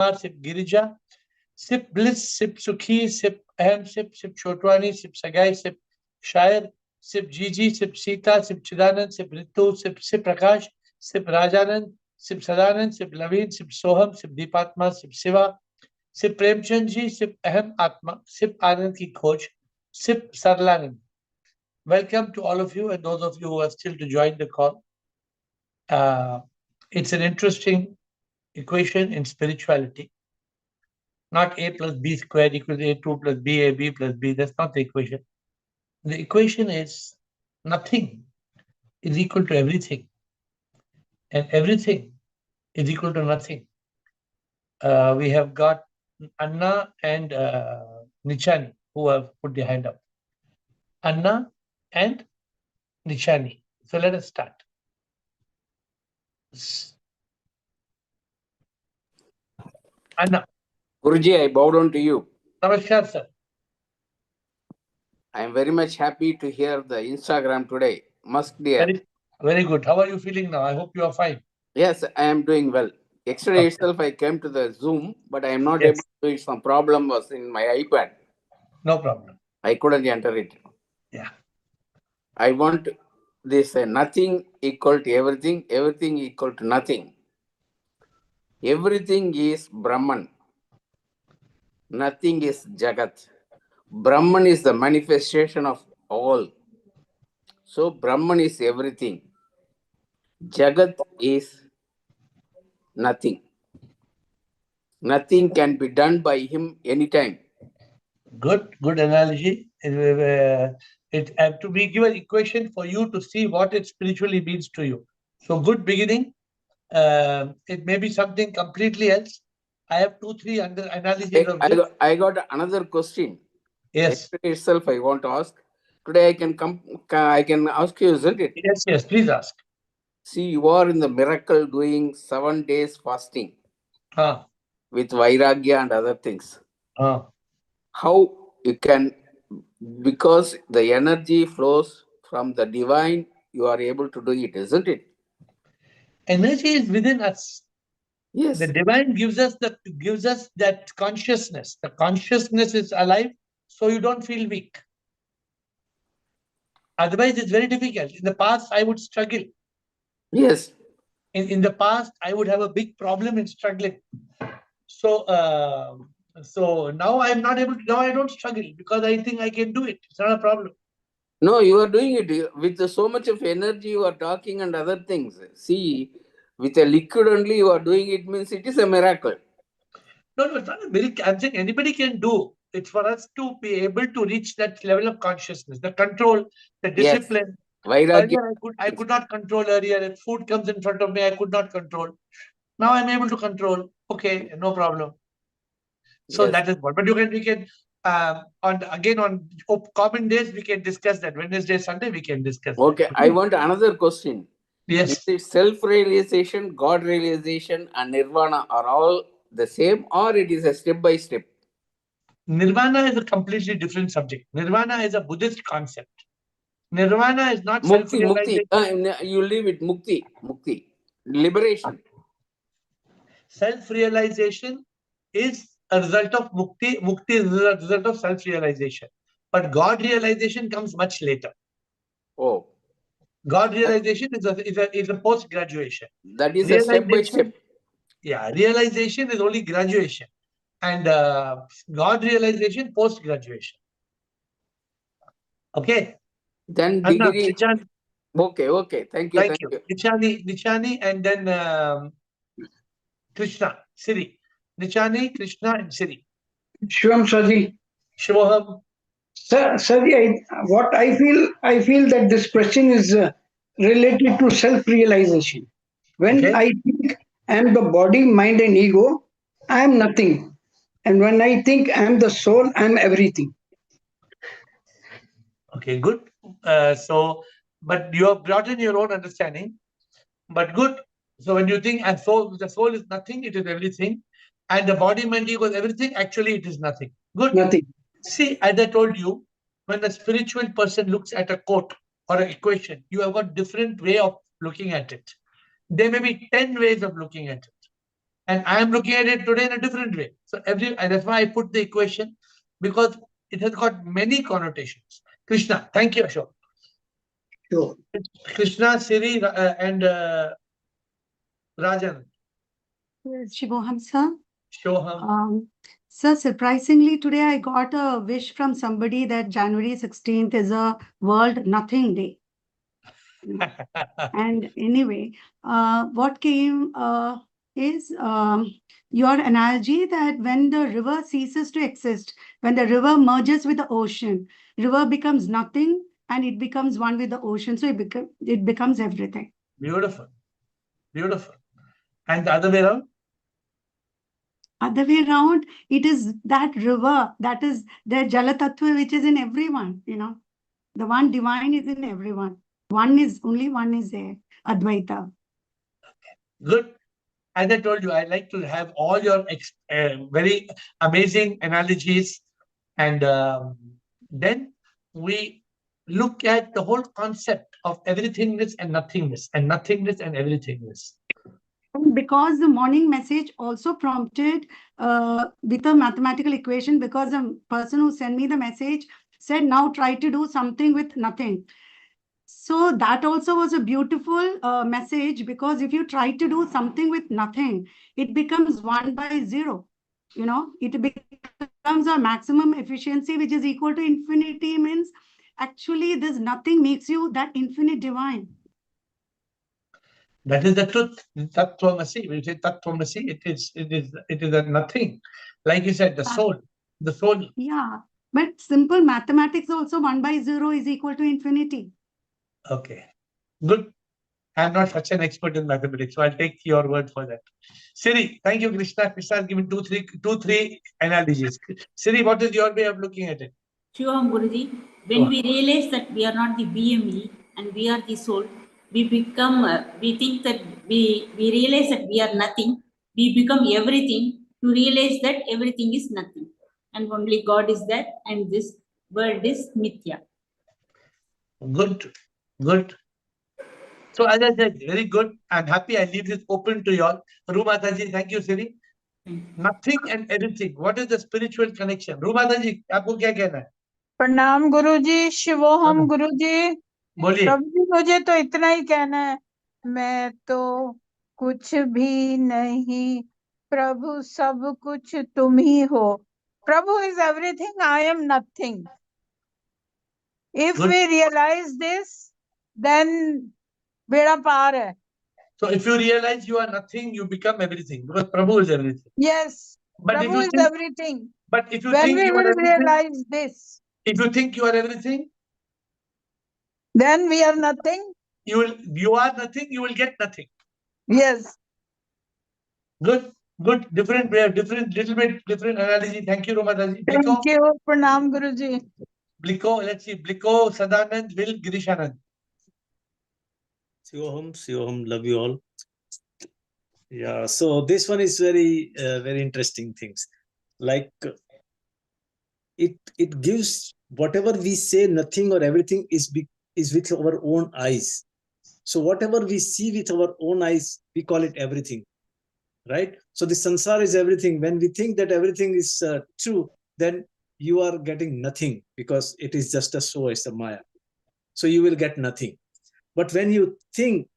Sip Girija, Sip Bliss, Sip Sukhi, Sip Ahem, Sip Chotwani, Sip Sagai, Sip Shair, Sip Gigi, Sip Sita, Sip Chidanand, Sip Ritu, Sip Prakash, Sip Rajanand, Sip Sadanand, Sip Laveen, Sip Soham, Sip Deepatma, Sip Siva, Sip Premchandji, Sip Ahem Atma, Sip Anand Ki Khoj, Sip Sarlanand. Welcome to all of you and those of you who are still to join the call. It's an interesting equation in spirituality. Not A plus B squared equals A2 plus B, AB plus B. That's not the equation. The equation is nothing is equal to everything. And everything is equal to nothing. We have got Anna and Nichani who have put their hand up. Anna and Nichani. So let us start. Anna. Guruji, I bow down to you. Namaskar, sir. I am very much happy to hear the Instagram today. Musk dear. Very good. How are you feeling now? I hope you are fine. Yes, I am doing well. Yesterday itself I came to the Zoom, but I am not able to do it. Some problem was in my iPad. No problem. I couldn't enter it. Yeah. I want this nothing equal to everything, everything equal to nothing. Everything is Brahman. Nothing is Jagat. Brahman is the manifestation of all. So Brahman is everything. Jagat is nothing. Nothing can be done by him anytime. Good analogy. It have to be given equation for you to see what it spiritually means to you. So good beginning. It may be something completely else. I have 2-3 analyses of this. I got another question. Yes. Yesterday itself I want to ask. Today I can ask you, isn't it? Yes, please ask. See, you are in the miracle doing 7 days fasting with Vairagya and other things. How you can, because the energy flows from the divine, you are able to do it, isn't it? Energy is within us. Yes. The divine gives us that consciousness. The consciousness is alive, so you don't feel weak. Otherwise, it's very difficult. In the past, I would struggle. Yes. In the past, I would have a big problem in struggling. So now I'm not able to. Now I don't struggle because I think I can do it. It's not a problem. No, you are doing it with so much of energy. You are talking and other things. See, with a liquid only you are doing it means it is a miracle. No, it's not a miracle. I'm saying anybody can do. It's for us to be able to reach that level of consciousness, the control, the discipline. Yes. Earlier, I could not control earlier. If food comes in front of me, I could not control. Now I'm able to control. Okay, no problem. So that is what. But we can on common days we can discuss that. Wednesday, Sunday we can discuss. Okay, that. I want another question. Yes. Is it self-realization, God realization, and nirvana are all the same, or it is a step by step? Nirvana is a completely different subject. Nirvana is a Buddhist concept. Nirvana is not self-realization. You leave it. Mukti. Liberation. Self-realization is a result of mukti. Mukti is a result of self-realization. But God realization comes much later. Oh. God realization is a post-graduation. That is a step by step. Yeah, realization is only graduation. And God realization post-graduation. Okay. Then Anna, degree. Okay. Thank you. Nichani and then Krishna, Siri. Nichani, Krishna and Siri. Shivam Saji. Shivoham. Saji, what I feel that this question is related to self-realization. When I think I am the body, mind and ego, I am nothing. And when I think I am the soul, I am everything. Okay, good. But you have brought in your own understanding. But good. So when you think the soul is nothing, it is everything. And the body, mind, ego is everything, actually it is nothing. Good. Nothing. See, as I told you, when a spiritual person looks at a quote or an equation, you have got different way of looking at it. There may be 10 ways of looking at it. And I am looking at it today in a different way. So that's why I put the equation, because it has got many connotations. Krishna, thank you, Ashok. Sure. Krishna, Siri, and Rajan. Shivoham, sir. Shoham. Sir, surprisingly, today I got a wish from somebody that January 16th is a World Nothing Day. And anyway, what came is your analogy that when the river ceases to exist, when the river merges with the ocean, river becomes nothing and it becomes one with the ocean. So it becomes everything. Beautiful. Beautiful. And the other way around? Other way around, it is that river, that is the Jala Tattva, which is in everyone, you know. The one divine is in everyone. Only one is there, Advaita. Good. As I told you, I like to have all your very amazing analogies. And then we look at the whole concept of everythingness and nothingness, and nothingness and everythingness. Because the morning message also prompted with a mathematical equation, because the person who sent me the message said, now try to do something with nothing. So that also was a beautiful message, because if you try to do something with nothing, it becomes 1 by 0. You know, it becomes a maximum efficiency, which is equal to infinity, means actually this nothing makes you that infinite divine. That is the truth. Tattvamasi. When you say Tattvamasi, it is a nothing. Like you said, the soul. The soul. Yeah. But simple mathematics also, 1 by 0 is equal to infinity. Okay. Good. I'm not such an expert in mathematics, so I'll take your word for that. Siri, thank you, Krishna. Krishna has given two, three analogies. Siri, what is your way of looking at it? Shivam Guruji, when we realize that we are not the BME and we are the soul, we become, we think that we realize that we are nothing, we become everything to realize that everything is nothing. And only God is that, and this world is Mithya. Good, good. So as I said, very good. I'm happy. I leave this open to you all. Rumataji, thank you, Siri. Nothing and everything. What is the spiritual connection? Rumataji, आपको क्या कहना है? प्रणाम गुरुजी, शिवोहम गुरुजी। बोलिए। प्रभु जी, मुझे तो इतना ही कहना है, मैं तो कुछ भी नहीं, प्रभु सब कुछ तुम ही हो। प्रभु is everything, I am nothing. If we realize this, then beda paar hai. So if you realize you are nothing, you become everything, because Prabhu is everything. Yes, but Prabhu is everything. But if you when think we you will are everything, realize this, if you think you are everything, then we are nothing. You are nothing, you will get nothing. Yes. Good, good, different way, little bit different analogy. Thank you, Romataji. Thank you, Pranam Guruji. Bliko, let's see, Bliko, Sadanand, Will, Girishanand. Shivoham, love you all. Yeah, so this one is very, very interesting things. Like it gives whatever we say, nothing or everything is with our own eyes. So whatever we see with our own eyes, we call it everything, right? So the sansar is everything. When we think that everything is true, then you are getting nothing, because it is just a show, it's a maya. So you will get nothing. But when you think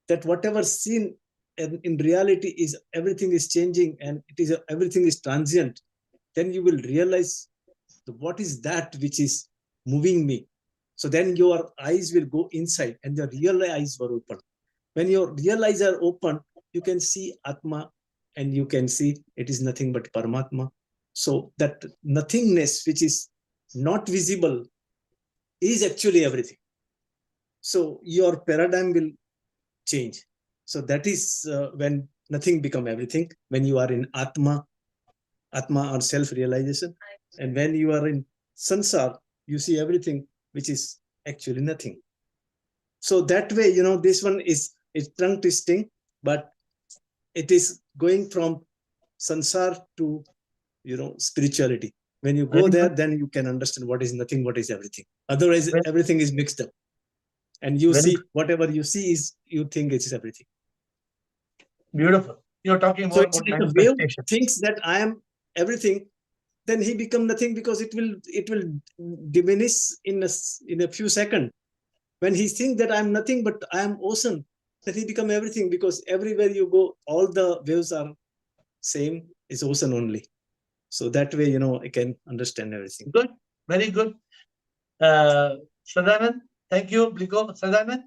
that whatever seen in reality is everything is changing and everything is transient, then you will realize what is that which is moving me. So then your eyes will go inside and the real eyes were open. When your real eyes are open, you can see Atma and you can see it is nothing but Paramatma. So that nothingness, which is not visible, is actually everything. So your paradigm will change. So that is when nothing become everything, when you are in Atma or self-realization. And when you are in Sansar, you see everything which is actually nothing. So that way, this one is tongue twisting, but it is going from Sansar to, spirituality. When you go there, then you can understand what is nothing, what is everything. Otherwise, everything is mixed up. And you see, whatever you see is, you think it is everything. Beautiful. You're talking more about if the wave thinks that I am everything, then he become nothing, because it will diminish in a few seconds. When he thinks that I'm nothing but I am ocean, then he become everything, because everywhere you go, all the waves are same. It's ocean only. So that way, I can understand everything. Good, very good. Sadanand, thank you. Bliko, Sadanand.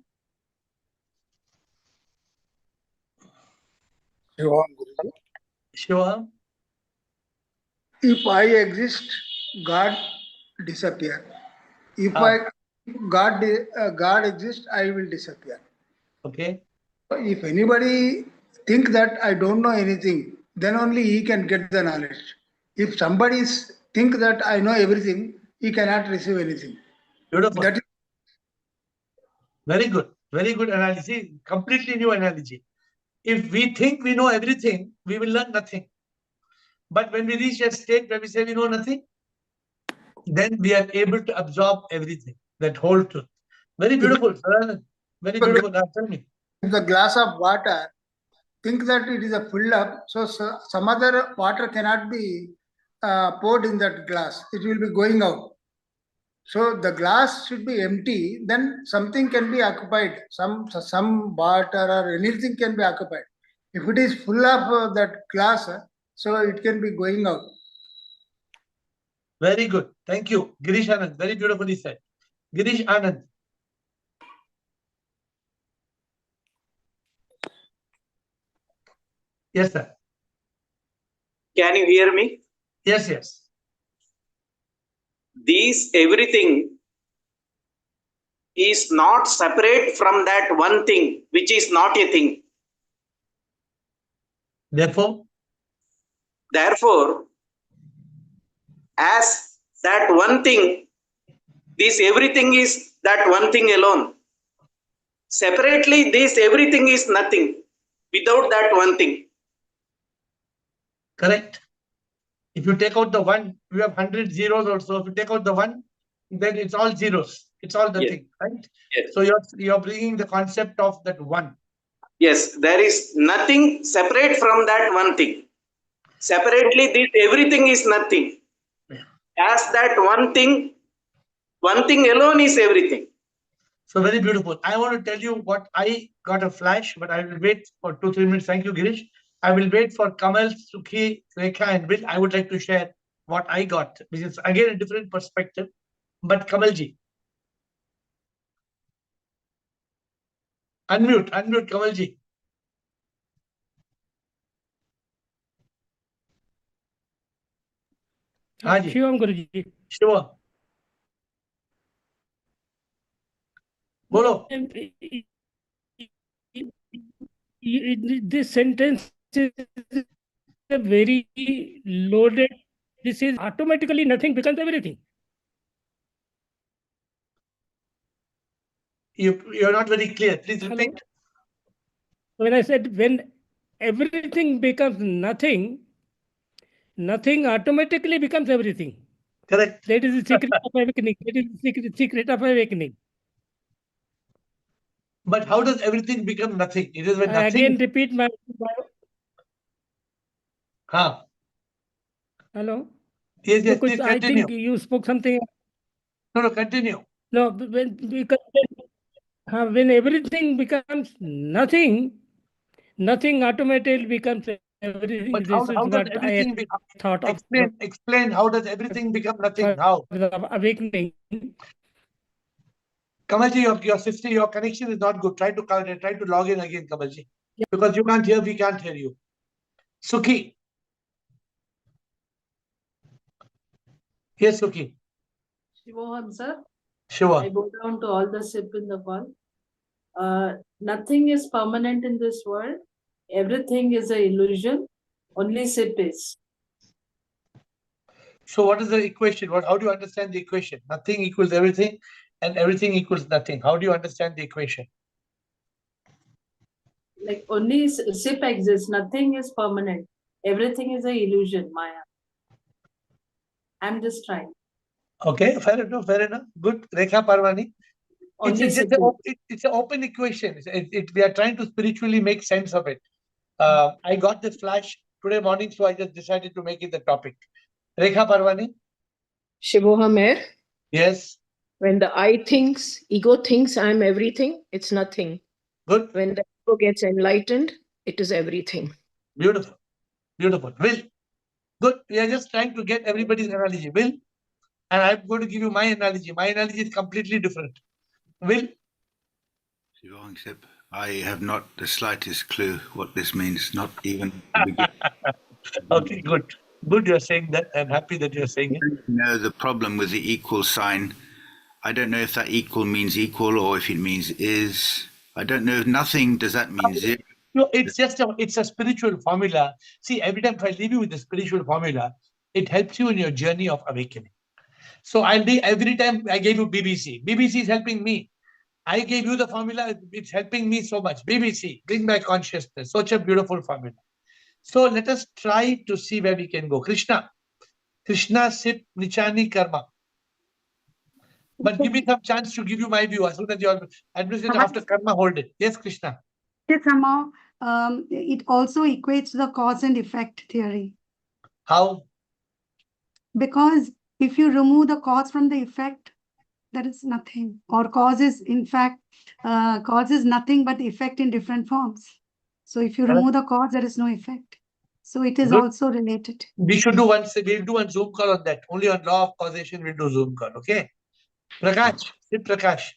Shivam. If I exist, God disappear. If God exists, I will disappear. Okay. If anybody think that I don't know anything, then only he can get the knowledge. If somebody think that I know everything, he cannot receive anything. Beautiful. That is very good. Very good analogy. Completely new analogy. If we think we know everything, we will learn nothing. But when we reach a state where we say we know nothing, then we are able to absorb everything, that whole truth. Very beautiful. Very beautiful. Now tell me. If the glass of water, think that it is a full up, so some other water cannot be poured in that glass. It will be going out. So the glass should be empty, then something can be occupied. Some water or anything can be occupied. If it is full of that glass, so it can be going out. Very good. Thank you. Girish Anand. Very beautifully said. Girish Anand. Yes, sir. Can you hear me? Yes, yes. This everything is not separate from that one thing, which is not a thing. Therefore, as that one thing, this everything is that one thing alone. Separately, this everything is nothing without that one thing. Correct. If you take out the one, you have 100 zeros also. If you take out the one, then it's all zeros. It's all nothing, right? Yes. So you're bringing the concept of that one. Yes, there is nothing separate from that one thing. Separately, this everything is nothing. As that one thing alone is everything. So very beautiful. I want to tell you what I got a flash, but I will wait for 2-3 minutes. Thank you, Girish. I will wait for Kamal, Sukhi, Rekha, and Bill. I would like to share what I got, which is again a different perspective. But Kamalji. Unmute, Kamalji. Shivam Guruji. Shiva. Bolo. This sentence is very loaded. This is automatically nothing becomes everything. You're not very clear. Please repeat. Hello? When I said when everything becomes nothing, nothing automatically becomes everything. Correct. That is the secret of awakening. That is the secret of awakening. But how does everything become nothing? It is when nothing. Again, repeat my. Hello. Yes, please I continue. think you spoke something. No, continue. No, when everything becomes nothing, nothing automatically becomes everything. But how does everything become? Explain how does everything become nothing? How? Awakening. Kamalji, your sister, your connection is not good. Try to log in again, Kamalji. Yeah. Because you can't hear, we can't hear you. Sukhi. Yes, Sukhi. Shivoham, sir. Shiva. I go down to all the SIP in the world. Nothing is permanent in this world. Everything is an illusion. Only SIP is. So what is the equation? How do you understand the equation? Nothing equals everything and everything equals nothing. How do you understand the equation? Like only SIP exists. Nothing is permanent. Everything is an illusion, Maya. I'm just trying. Okay, fair enough. Good. Rekha Parvani. It's an open equation. We are trying to spiritually make sense of it. I got this flash today morning, so I just decided to make it the topic. Rekha Parvani? Shivoham AiR. Yes. When the I thinks, ego thinks I'm everything, it's nothing. Good. When the ego gets enlightened, it is everything. Beautiful. Beautiful. Will? Good. We are just trying to get everybody's analogy. Will? And I'm going to give you my analogy. My analogy is completely different. Will? I have not the slightest clue what this means, not even the beginning. Okay, good. Good you're saying that. I'm happy that you're saying it. No, the problem with the equal sign, I don't know if that equal means equal or if it means is. I don't know if nothing, does that mean zero? No, it's just it's a spiritual formula. See, every time I leave you with the spiritual formula, it helps you in your journey of awakening. So every time I gave you BBC. BBC is helping me. I gave you the formula, it's helping me so much. BBC, bring my consciousness. Such a beautiful formula. So let us try to see where we can go. Krishna, Sip, Nichani, Karma. But give me some chance to give you my view. As soon as you're administrator after Karma, hold it. Yes, Krishna. Somehow, it also equates to the cause and effect theory. How? Because if you remove the cause from the effect, there is nothing. Or cause is, in fact, cause is nothing but effect in different forms. So if you remove the cause, there is no effect. So it is also related. We should do one Zoom call on that. Only on law of causation, we'll do Zoom call. Okay. Prakash, Sip Prakash.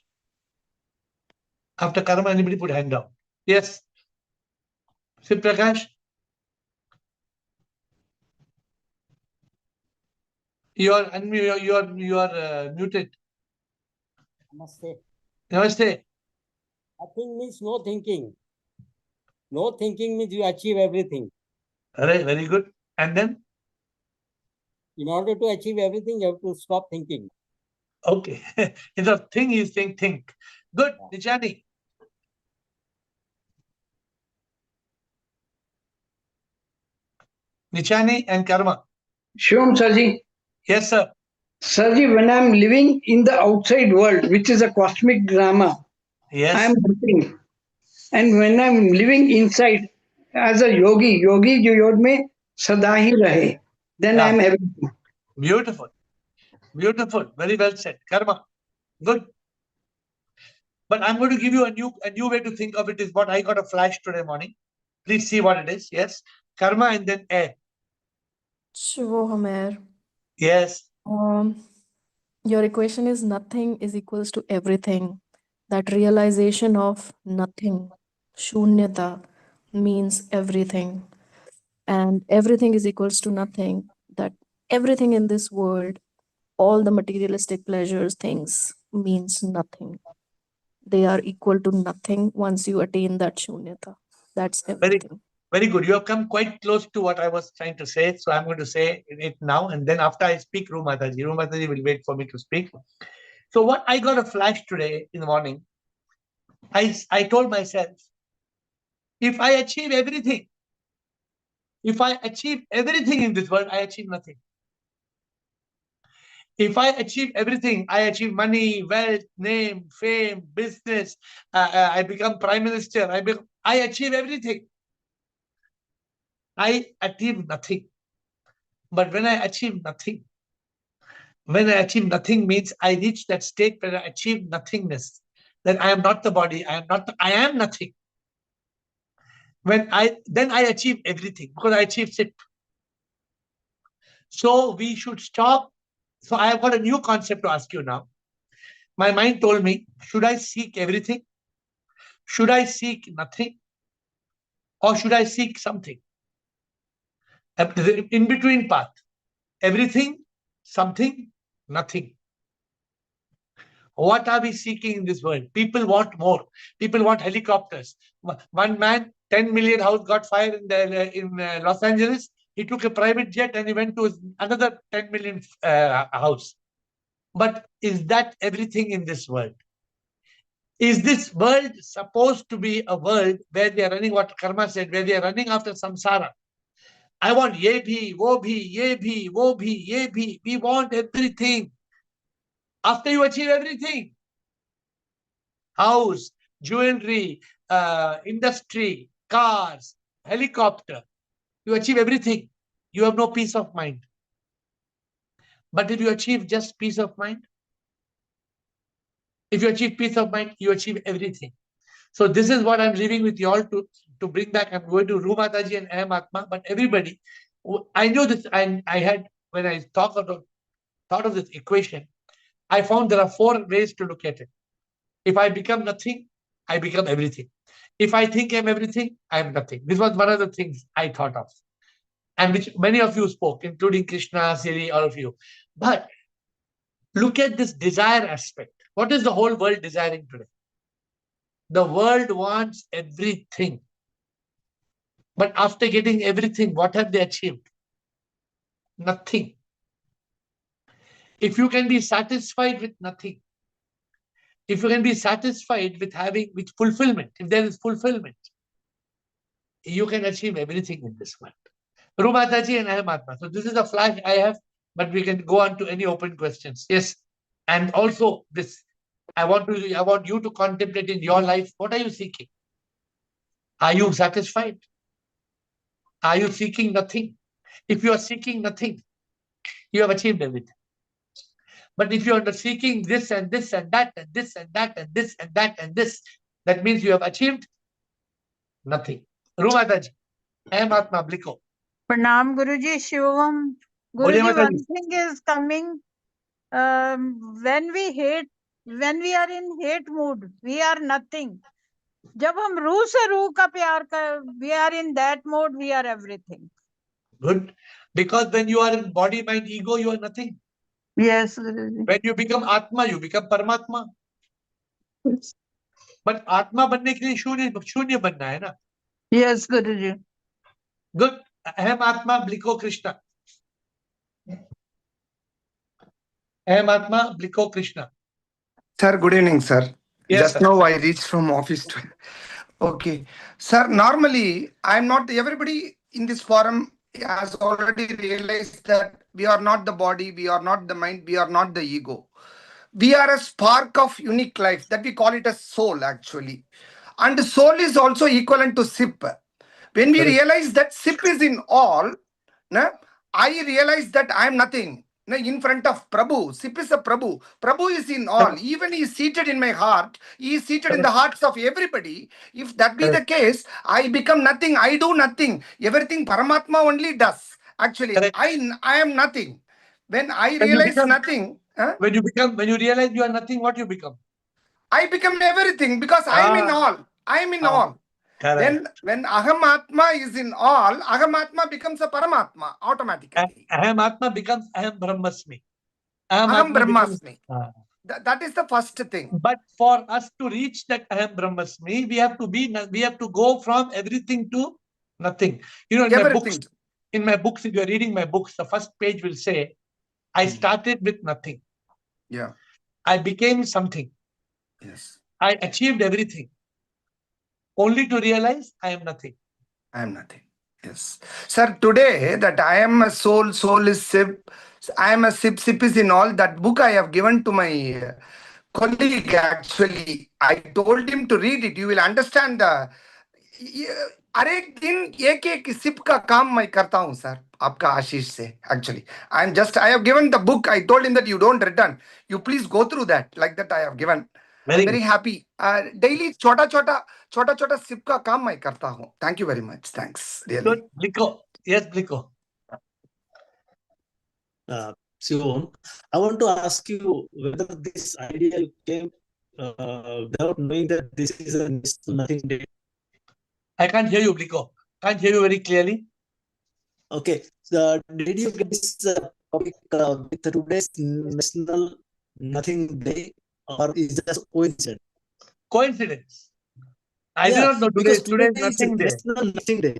After Karma, anybody put hand down? Yes. Sip Prakash. You are muted. Namaste. Namaste. Nothing means no thinking. No thinking means you achieve everything. All right, very good. And then? In order to achieve everything, you have to stop thinking. Okay. Instead of thing, he's saying think. Good. Nichani. Nichani and Karma. Shivam Sarji. Yes, sir. Sarji, when I'm living in the outside world, which is a cosmic drama, yes, I'm nothing. And when I'm living inside as a yogi jo yod mein sada hi rahe, then I'm everything. Beautiful. Beautiful. Very well said. Karma. Good. But I'm going to give you a new way to think of it is what I got a flash today morning. Please see what it is. Yes. Karma and then AiR. Shivoham AiR. Yes. Your equation is nothing is equals to everything. That realization of nothing, shunyata, means everything. And everything is equals to nothing. That everything in this world, all the materialistic pleasures, things, means nothing. They are equal to nothing once you attain that shunyata. That's everything. Very good. You have come quite close to what I was trying to say. So I'm going to say it now. And then after I speak, Rumataji will wait for me to speak. So what I got a flash today in the morning, I told myself, if I achieve everything in this world, I achieve nothing. If I achieve everything, I achieve money, wealth, name, fame, business, I become prime minister, I achieve everything. I achieve nothing. But when I achieve nothing means I reach that state where I achieve nothingness. That I am not the body, I am nothing. Then I achieve everything because I achieve it. So we should stop. So I have got a new concept to ask you now. My mind told me, should I seek everything? Should I seek nothing? Or should I seek something? In between path. Everything, something, nothing. What are we seeking in this world? People want more. People want helicopters. One man, 10 million house got fire in Los Angeles. He took a private jet and he went to another 10 million house. But is that everything in this world? Is this world supposed to be a world where they are running, what Karma said, where they are running after samsara? I want ye bhi, wo bhi, ye bhi, wo bhi, ye bhi. We want everything. After you achieve everything, house, jewelry, industry, cars, helicopter, you achieve everything. You have no peace of mind. But if you achieve just peace of mind, if you achieve peace of mind, you achieve everything. So this is what I'm leaving with you all to bring back. I'm going to Rumataji and I am Atma, but everybody, I know this, I had, when I thought of this equation, I found there are 4 ways to look at it. If I become nothing, I become everything. If I think I'm everything, I'm nothing. This was one of the things I thought of, and which many of you spoke, including Krishna, Siri, all of you. But look at this desire aspect. What is the whole world desiring today? The world wants everything. But after getting everything, what have they achieved? Nothing. If you can be satisfied with nothing, if you can be satisfied with fulfillment, if there is fulfillment, you can achieve everything in this world. Rumataji and I am Atma. So this is a flash I have, but we can go on to any open questions. Yes. And also this, I want you to contemplate in your life, what are you seeking? Are you satisfied? Are you seeking nothing? If you are seeking nothing, you have achieved everything. But if you are seeking this and this and that and this and that and this and that and this, that means you have achieved nothing. Rumataji, I am Atma Bliko. Pranam Guruji, Shivam. Guruji, one thing is coming. When we are in hate mood, we are nothing. जब हम रूह से रूह का प्यार कर, we are in that mode, we are everything. Good. Because when you are in body, mind, ego, you are nothing. Yes, Guruji. When you become Atma, you become Paramatma. But Atma बनने के लिए शून्य बनना है ना? Yes, Guruji. Good. Aham Atma Bliko Krishna. Aham Atma Bliko Krishna. Sir, good evening, sir. Yes, Just sir. now I reached from office. Okay. Sir, normally I'm not, everybody in this forum has already realized that we are not the body, we are not the mind, we are not the ego. We are a spark of unique life that we call it as soul actually. And soul is also equivalent to SIP. When we realize that SIP is in all, I realize that I am nothing. In front of Prabhu, SIP is a Prabhu. Prabhu is in all. Even he is seated in my heart. He is seated in the hearts of everybody. If that be the case, I become nothing. I do nothing. Everything Paramatma only does. Actually, I am nothing. When I realize nothing. When you realize you are nothing, what you become? I become everything because I am in all. I am in all. When Aham Atma is in all, Aham Atma becomes a Paramatma automatically. Aham Atma becomes Aham Brahmasmi. Aham Brahmasmi. That is the first thing. But for us to reach that Aham Brahmasmi, we have to go from everything to nothing. You know, in my books, if you are reading my books, the first page will say, I started with nothing. Yeah. I became something. Yes. I achieved everything. Only to realize I am nothing. I am nothing. Yes. Sir, today that I am a soul, soul is SIP, I am a SIP, SIP is in all. That book I have given to my colleague actually. I told him to read it. You will understand the... हर एक दिन एक SIP का काम मैं करता हूं sir आपका आशीष से actually I have given the book I told him that you don't return you please go through that like that I have given I am very happy daily छोटा छोटा सिप का काम मैं करता हूं thank you very much thanks really Bliko, yes Bliko. Shivam, I want to ask you whether this idea came without knowing that this is a nothing day. I can't hear you, Bliko. Can't hear you very clearly. Okay. Did you get this topic with today's National Nothing Day, or is that coincidence? Coincidence. I do not know today's Nothing Day. National Nothing Day.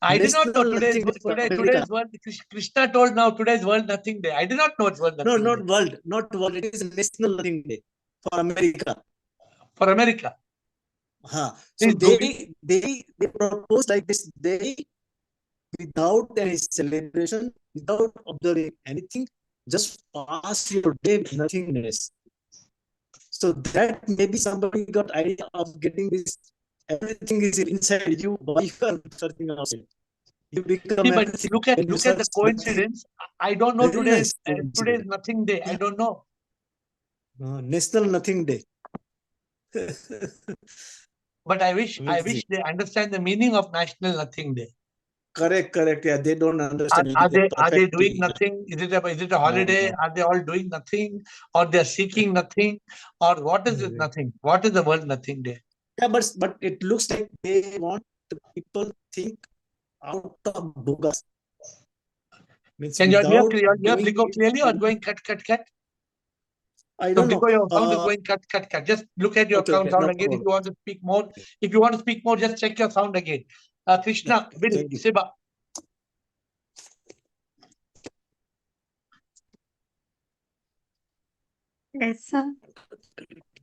I did not know today's world. Krishna told now today's World Nothing Day. I did not know it's World Nothing Day. Not world. It is National Nothing Day for America. For America. So they propose like this day without any celebration, without observing anything, just pass your day with nothingness. So that maybe somebody got idea of getting this everything is inside you. Why you are searching outside? You become but everything. look at the coincidence. I don't know. Very Today nice. today is nothing day. I don't know. National Nothing Day. But I wish they understand the meaning of National Nothing Day. Correct. Yeah, they don't understand. Are they doing nothing? Is it a holiday? Are they all doing nothing, or they are seeking nothing, or what is this nothing? What is the World Nothing Day? Yeah, but it looks like they want people think out of bogus. Can you hear Bliko clearly, or going cut? I don't know. Your sound is going cut. Just look at your sound again. If you want to speak more, just check your sound again. Krishna, Bill, Siba. Yes, sir.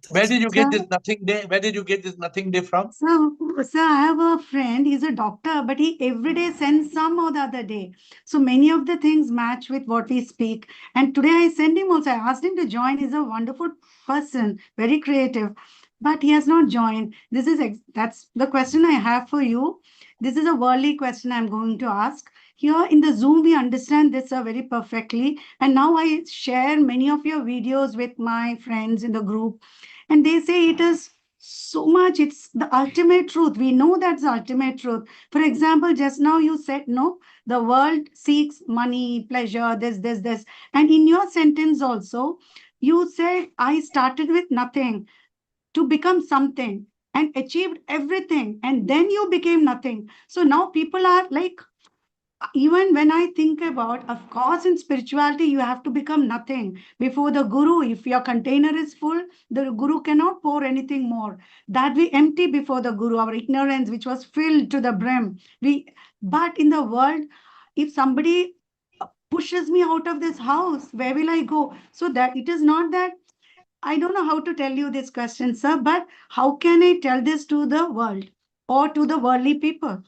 Where did you get this nothing day? Where did you get this nothing day from? So, I have a friend, he's a doctor, but he every day sends some or the other day. So many of the things match with what we speak. And today I sent him also, I asked him to join. He's a wonderful person, very creative, but he has not joined. That's the question I have for you. This is a worldly question I'm going to ask. Here in the Zoom, we understand this very perfectly. And now I share many of your videos with my friends in the group. And they say it is so much, it's the ultimate truth. We know that's the ultimate truth. For example, just now you said, no, the world seeks money, pleasure, this. And in your sentence also, you said, I started with nothing to become something and achieved everything. And then you became nothing. So now people are like, even when I think about, of course, in spirituality, you have to become nothing before the guru. If your container is full, the guru cannot pour anything more. That we empty before the guru, our ignorance, which was filled to the brim. But in the world, if somebody pushes me out of this house, where will I go? So that it is not that, I don't know how to tell you this question, sir, but how can I tell this to the world or to the worldly people?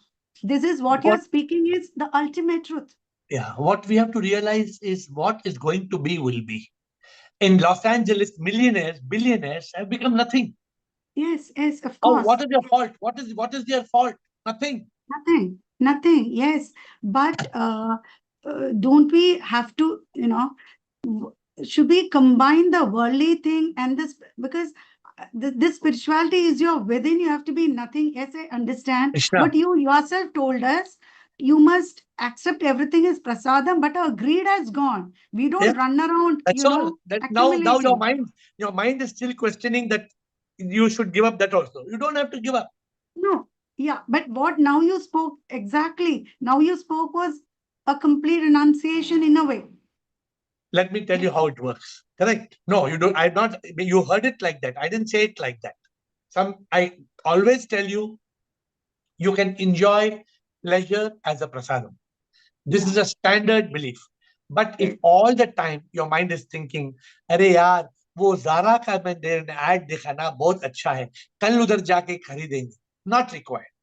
This is what you're speaking is the ultimate truth. Yeah, what we have to realize is what is going to be will be. In Los Angeles, millionaires, billionaires have become nothing. Yes, of course. What is your fault? What is their fault? Nothing. Nothing. Yes, but don't we have to, should we combine the worldly thing and this, because this spirituality is your within, you have to be nothing. Yes, I understand. Krishna. But you yourself told us you must accept everything as prasadam, but our greed has gone. We don't run around, That's all. Now your mind is still questioning that you should give up that also. You don't have to give up. No, yeah, but what now you spoke exactly. Now you spoke was a complete renunciation in a way. Let me tell you how it works. Correct? No, you don't. You heard it like that. I didn't say it like that. I always tell you, you can enjoy pleasure as a prasadam. This is a standard belief. But if all the time your mind is thinking, अरे यार वो Zara का मैंने ad देखा ना बहुत अच्छा है, कल उधर जाके खरीदेंगे. Not required.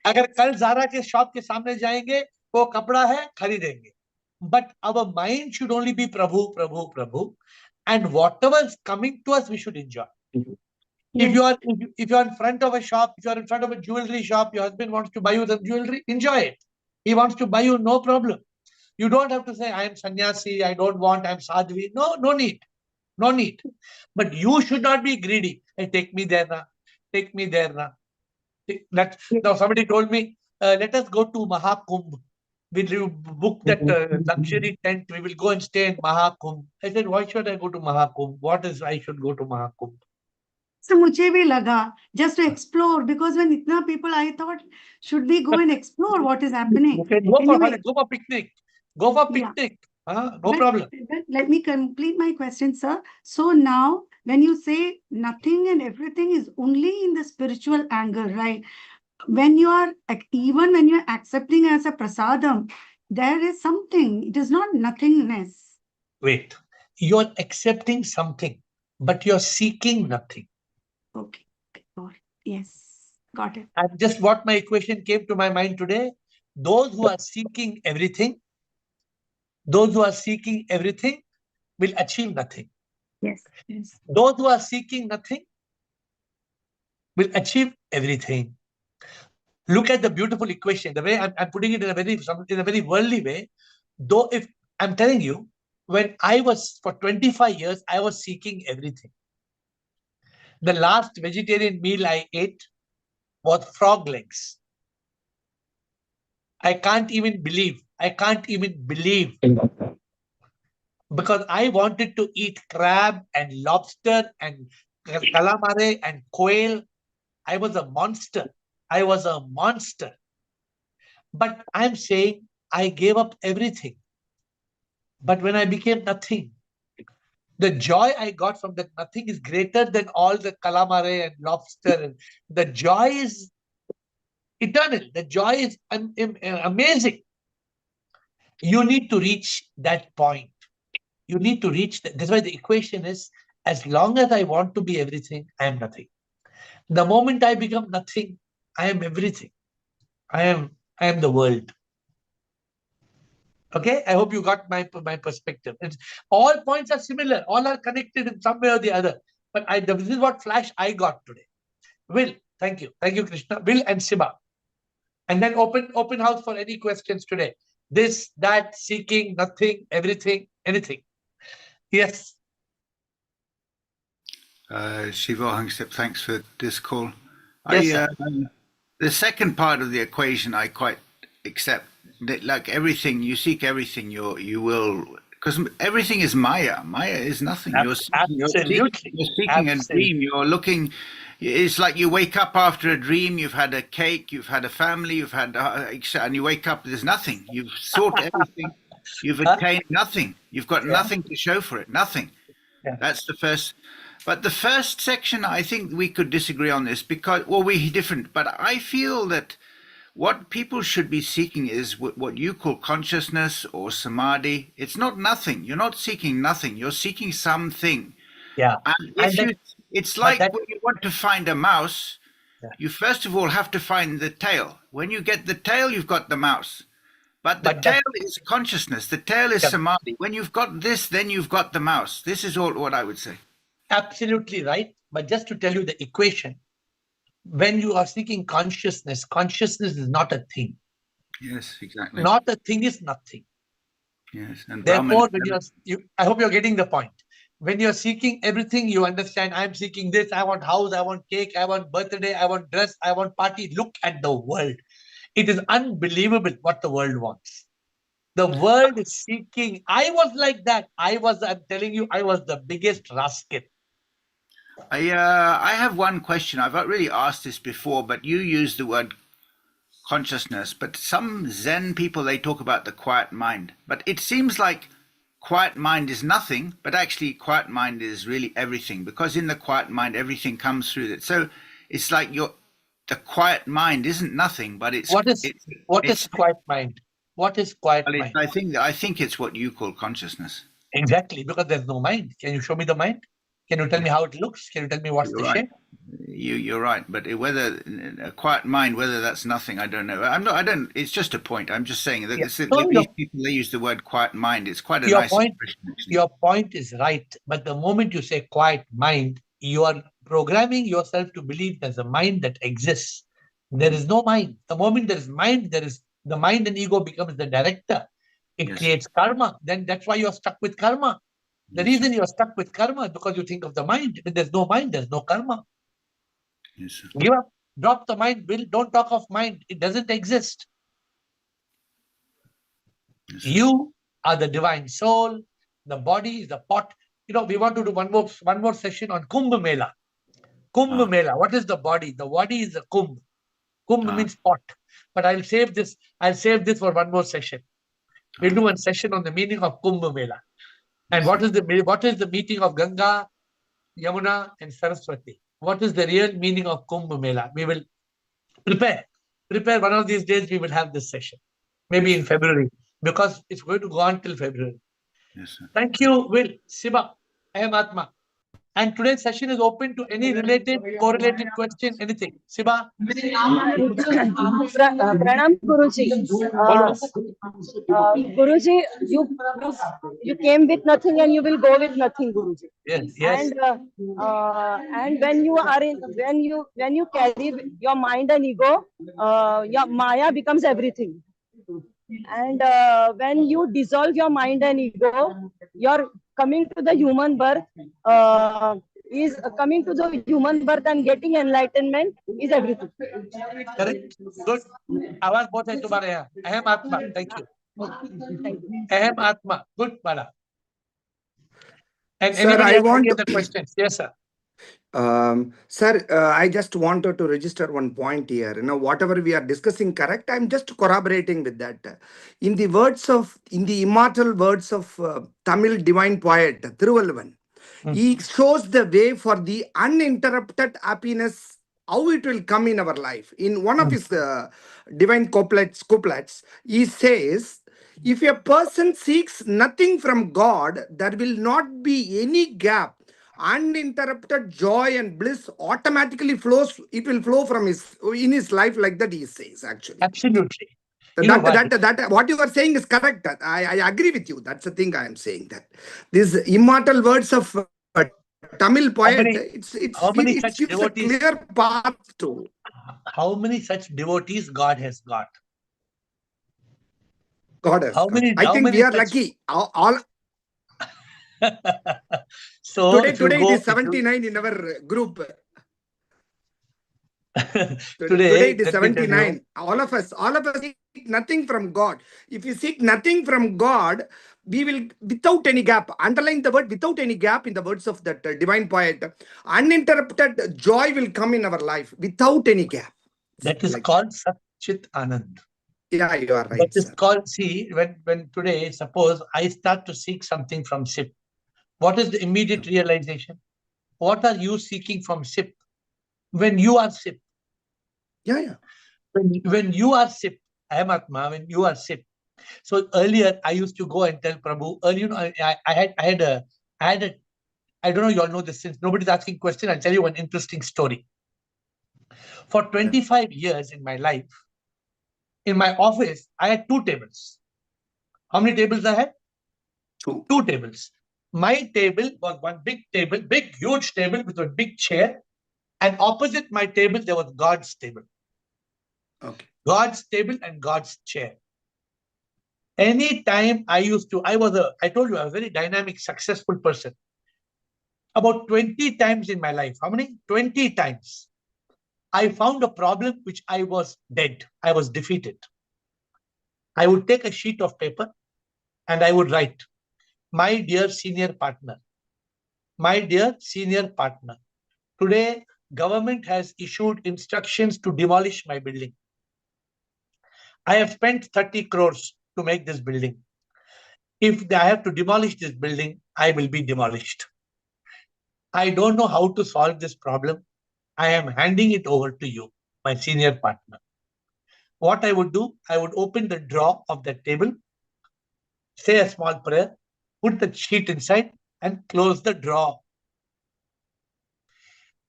अगर कल Zara के शॉप के सामने जाएंगे, वो कपड़ा है, खरीदेंगे. But our mind should only be Prabhu, and whatever is coming to us, we should enjoy. If you are in front of a shop, if you are in front of a jewelry shop, your husband wants to buy you the jewelry, enjoy it. He wants to buy you, no problem. You don't have to say, I am sannyasi, I don't want, I am sadhvi. No need. But you should not be greedy. Hey, take me there now. Now somebody told me, let us go to Mahakumbh. Will you book that luxury tent? We will go and stay in Mahakumbh. I said, why should I go to Mahakumbh? I should go to Mahakumbh? So मुझे भी लगा just to explore, because when इतना people, I thought, should we go and explore what is happening? Go for picnic. No problem. But let me complete my question, sir. So now, when you say nothing and everything is only in the spiritual angle, right? Even when you're accepting as a prasadam, there is something. It is not nothingness. Wait, you're accepting something, but you're seeking nothing. Okay. Yes, got it. And just what my equation came to my mind today, those who are seeking everything will achieve nothing. Yes. Those who are seeking nothing will achieve everything. Look at the beautiful equation. The way I'm putting it in a very worldly way. Though if I'm telling you, when I was for 25 years, I was seeking everything. The last vegetarian meal I ate was frog legs. I can't even believe. Because I wanted to eat crab and lobster and calamari and quail. I was a monster. But I'm saying I gave up everything. But when I became nothing, the joy I got from that nothing is greater than all the calamari and lobster. The joy is eternal. The joy is amazing. You need to reach that point. You need to reach that. That's why the equation is, as long as I want to be everything, I am nothing. The moment I become nothing, I am everything. I am the world. Okay, I hope you got my perspective. All points are similar. All are connected in some way or the other. But this is what flash I got today. Will, thank you. Thank you, Krishna. Will and Siba. And then open house for any questions today. This, that, seeking, nothing, everything, anything. Yes. Shiva Hangstep, thanks for this call. Yes, the second part of the equation I quite accept. That, like everything, you seek everything, you will, because everything is Maya. Maya is nothing. You're seeking a dream. You're looking. It's like you wake up after a dream. You've had a cake. You've had a family. You've had, and you wake up. There's nothing. You've sought everything. You've attained nothing. You've got nothing to show for it. Nothing. Yeah. That's the first. But the first section, I think we could disagree on this because, well, we're different. But I feel that what people should be seeking is what you call consciousness or samadhi. It's not nothing. You're not seeking nothing. You're seeking something. Yeah. And it's like when you want to find a mouse, you first of all have to find the tail. When you get the tail, you've got the mouse. But the tail is consciousness. The tail is samadhi. When you've got this, then you've got the mouse. This is all what I would say. Absolutely right. But just to tell you the equation, when you are seeking consciousness, consciousness is not a thing. Yes, exactly. Not a thing is nothing. Yes, and therefore, I hope you're getting the point. When you're seeking everything, you understand, I'm seeking this, I want house, I want cake, I want birthday, I want dress, I want party. Look at the world. It is unbelievable what the world wants. The world is seeking. I was like that. I'm telling you, I was the biggest rascal. I have one question. I've not really asked this before, but you use the word consciousness. But some Zen people, they talk about the quiet mind. But it seems like quiet mind is nothing, but actually quiet mind is really everything. Because in the quiet mind, everything comes through it. So it's like the quiet mind isn't nothing, but it's what is quiet mind? What is quiet mind? I think it's what you call consciousness. Exactly, because there's no mind. Can you show me the mind? Can you tell me how it looks? Can you tell me what's the shape? You're right, but whether a quiet mind, whether that's nothing, I don't know. I don't. It's just a point. I'm just saying that these people, they use the word quiet mind. It's quite a nice expression. Your point is right, but the moment you say quiet mind, you are programming yourself to believe there's a mind that exists. There is no mind. The moment there is mind, there is the mind and ego becomes the director. It creates karma. Then that's why you're stuck with karma. The reason you're stuck with karma is because you think of the mind. When there's no mind, there's no karma. Yes, give up. Drop the mind. Don't talk of mind. It doesn't exist. Yes, you are the divine soul. The body is the pot. We want to do one more session on Kumbh Mela. Kumbh Mela. What is the body? The body is the Kumbh. Kumbh means pot. But I'll save this for one more session. We'll do one session on the meaning of Kumbh Mela. And what is the meeting of Ganga, Yamuna, and Saraswati? What is the real meaning of Kumbh Mela? We will prepare one of these days. We will have this session, maybe in February, because it's going to go on till February. Yes, sir. Thank you, Will. Siba, I am Atma. And today's session is open to any related, correlated question, anything. Siba? Pranam Guruji. Guruji, you came with nothing and you will go with nothing, Guruji. Yes, yes. And when you are when you carry your mind and ego, your Maya becomes everything. And when you dissolve your mind and ego, you're coming to the human birth. Is coming to the human birth and getting enlightenment is everything. Correct. Good. आवाज बहुत है तुम्हारे यहाँ. Aham Atma. Thank you. Aham Atma. Good, Bala. And Sir, anybody I has want any to... other questions? Yes, sir. Sir, I just wanted to register one point here. You know, whatever we are discussing, correct? I'm just corroborating with that. In the immortal words of Tamil divine poet Thiruvalluvan, he shows the way for the uninterrupted happiness, how it will come in our life. In one of his divine couplets, he says, if a person seeks nothing from God, there will not be any gap. Uninterrupted joy and bliss automatically flows. It will flow from in his life, like that he says, actually. Absolutely. That what you are saying is correct. I agree with you. That's the thing I am saying. That these immortal words of Tamil poet, it gives a clear path to. How many such devotees God has got? God has got. I think we are lucky. All so today it is 79 in our group. Today it is 79. All of us seek nothing from God. If we seek nothing from God, we will, without any gap, underline the word without any gap in the words of that divine poet, uninterrupted joy will come in our life without any gap. That is called Satchit Anand. Yeah, you are right. That is called, see, when today, suppose I start to seek something from SIP, what is the immediate realization? What are you seeking from SIP? When you are SIP. Yeah. When you are SIP, I am Atma, when you are SIP. So earlier, I used to go and tell Prabhu, earlier, I had a, I don't know, you all know this, since nobody's asking question, I'll tell you one interesting story. For 25 years in my life, in my office, I had 2 tables. How many tables I had? 2 tables. My table was one big table, big, huge table with a big chair. And opposite my table, there was God's table. Okay. God's table and God's chair. Anytime I told you, I was a very dynamic, successful person. About 20 times in my life. How many? 20 times. I found a problem which I was dead. I was defeated. I would take a sheet of paper and I would write, my dear senior partner, my dear senior partner, today government has issued instructions to demolish my building. I have spent 30 crores to make this building. If I have to demolish this building, I will be demolished. I don't know how to solve this problem. I am handing it over to you, my senior partner. What I would do, I would open the drawer of the table, say a small prayer, put the sheet inside and close the drawer.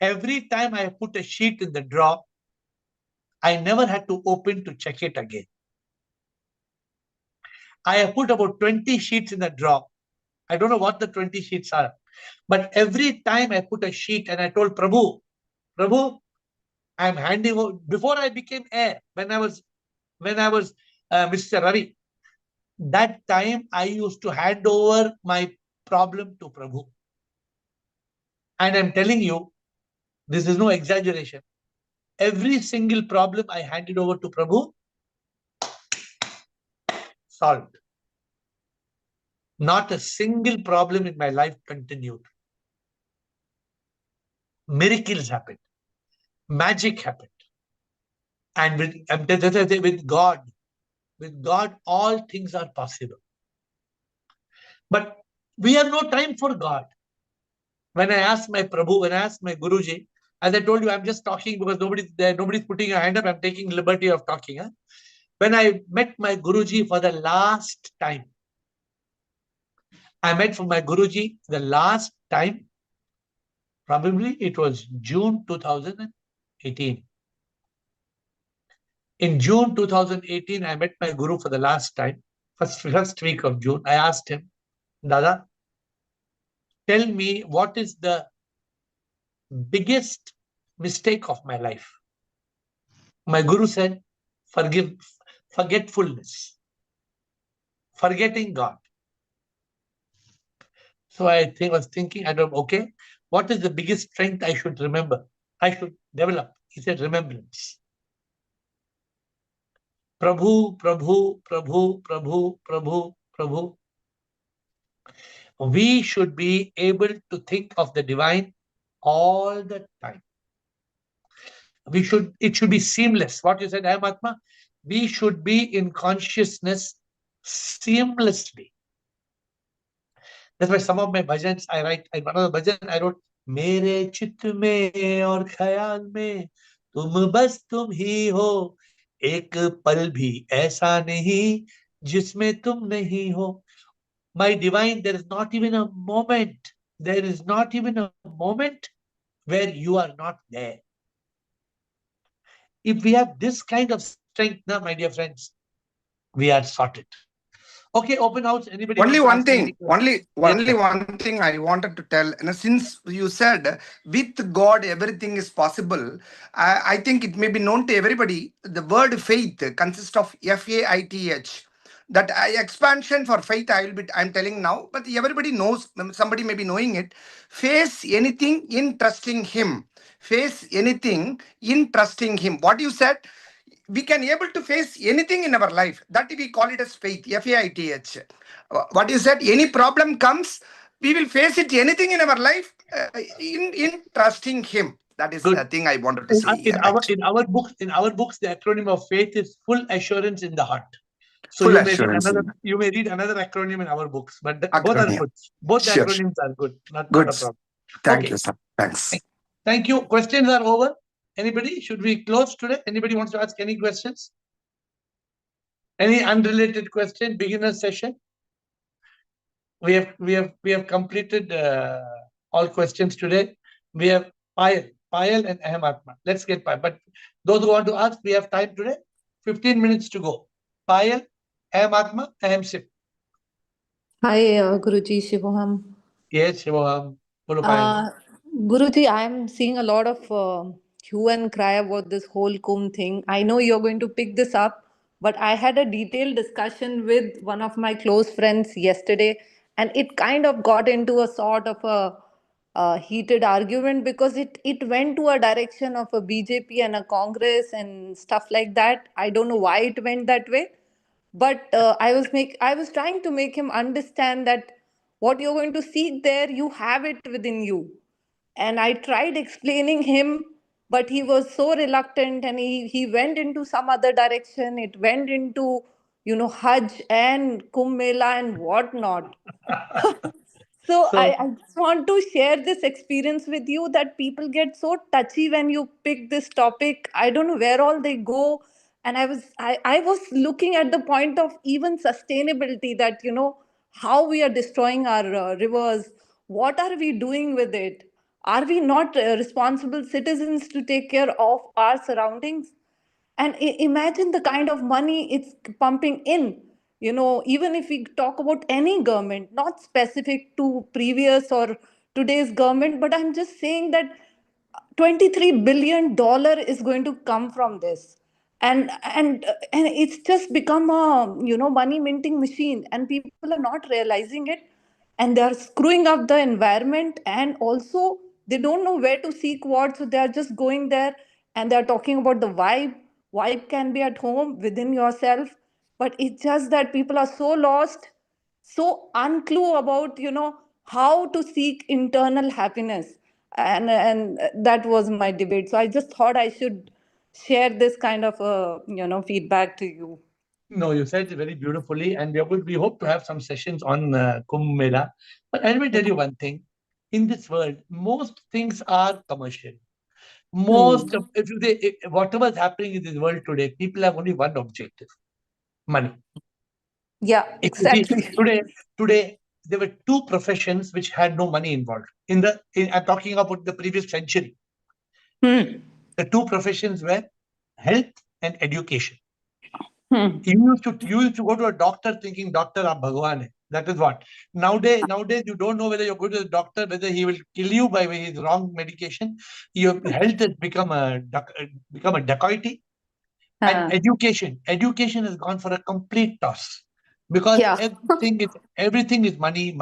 Every time I put a sheet in the drawer, I never had to open to check it again. I have put about 20 sheets in the drawer. I don't know what the 20 sheets are, but every time I put a sheet and I told Prabhu, I'm handing over. Before I became AiR, when I was Mr. Ravi, that time I used to hand over my problem to Prabhu. And I'm telling you, this is no exaggeration. Every single problem I handed over to Prabhu, solved. Not a single problem in my life continued. Miracles happened. Magic happened. And with God, all things are possible. But we have no time for God. When I asked my Prabhu, when I asked my Guruji, as I told you, I'm just talking because nobody's there, nobody's putting a hand up, I'm taking liberty of talking. Huh? When I met my Guruji for the last time, I met my Guruji the last time Probably it was June 2018. In June 2018, I met my guru for the last time. First week of June, I asked him, Dada, tell me what is the biggest mistake of my life? My guru said, forgetfulness, forgetting God. So I was thinking, okay, what is the biggest strength I should remember? I should develop. He said, remembrance. Prabhu, Prabhu, Prabhu, Prabhu, Prabhu, Prabhu. We should be able to think of the divine all the time. It should be seamless. What you said, I am Atma. We should be in consciousness seamlessly. That's why some of my bhajans I write. One of the bhajan I wrote, Mere chit mein aur khayal mein tum bas tum hi ho, ek pal bhi aisa nahi jisme tum nahi ho. My divine, there is not even a moment. There is not even a moment where you are not there. If we have this kind of strength now, my dear friends, we are sorted. Okay, open house. Anybody? Only one thing. Only one thing I wanted to tell. And since you said with God everything is possible, I think it may be known to everybody. The word faith consists of FAITH. That expansion for faith I'm telling now, but everybody knows. Somebody may be knowing it. Face anything in trusting Him. Face anything in trusting Him. What you said. We can able to face anything in our life. That we call it as faith, FAITH. What you said, any problem comes, we will face it, anything in our life, in trusting Him. That is the thing I wanted to say. In our books, the acronym of faith is full assurance in the heart. So full you may read another acronym in our books, but both are good. Both the acronyms are good. Not a problem. Thank you, sir. Thanks. Thank you. Questions are over. Anybody? Should we close today? Anybody wants to ask any questions? Any unrelated question? Beginner session. We have completed all questions today. We have Payal and Atma. Let's get Payal. But those who want to ask, we have time today. 15 minutes to go. Payal, Atma, Sip. Hi, Guruji, Shivoham. Yes, Shivoham. Guruji, I am seeing a lot of hue and cry about this whole Kumbh thing. I know you're going to pick this up, but I had a detailed discussion with one of my close friends yesterday, and it kind of got into a sort of a heated argument because it went to a direction of a BJP and a Congress and stuff like that. I don't know why it went that way, but I was trying to make him understand that what you're going to seek there, you have it within you. And I tried explaining him, but he was so reluctant, and he went into some other direction. It went into, Hajj and Kumbh Mela and whatnot. So I just want to share this experience with you that people get so touchy when you pick this topic. I don't know where all they go. And I was looking at the point of even sustainability, that, how we are destroying our rivers. What are we doing with it? Are we not responsible citizens to take care of our surroundings? And imagine the kind of money it's pumping in. Even if we talk about any government, not specific to previous or today's government, but I'm just saying that $23 billion is going to come from this. And it's just become a money minting machine, and people are not realizing it, and they are screwing up the environment, and also they don't know where to seek what, so they are just going there, and they are talking about the vibe can be at home within yourself, but it's just that people are so lost, so unclear about how to seek internal happiness. And that was my debate, so I just thought I should share this kind of feedback to you. No, you said it very beautifully, and we hope to have some sessions on Kumbh Mela. But let me tell you one thing: in this world, most things are commercial. Whatever is happening in this world today, people have only one objective: money. Yeah, exactly. Today, there were two professions which had no money involved. I'm talking about the previous century. The two professions were health and education. You used to go to a doctor thinking doctor are Bhagwan hai. That is what. Nowadays you don't know whether you're going to the doctor, whether he will kill you by his wrong medication. Your health has become a dacoity. And education has gone for a complete toss because everything is money.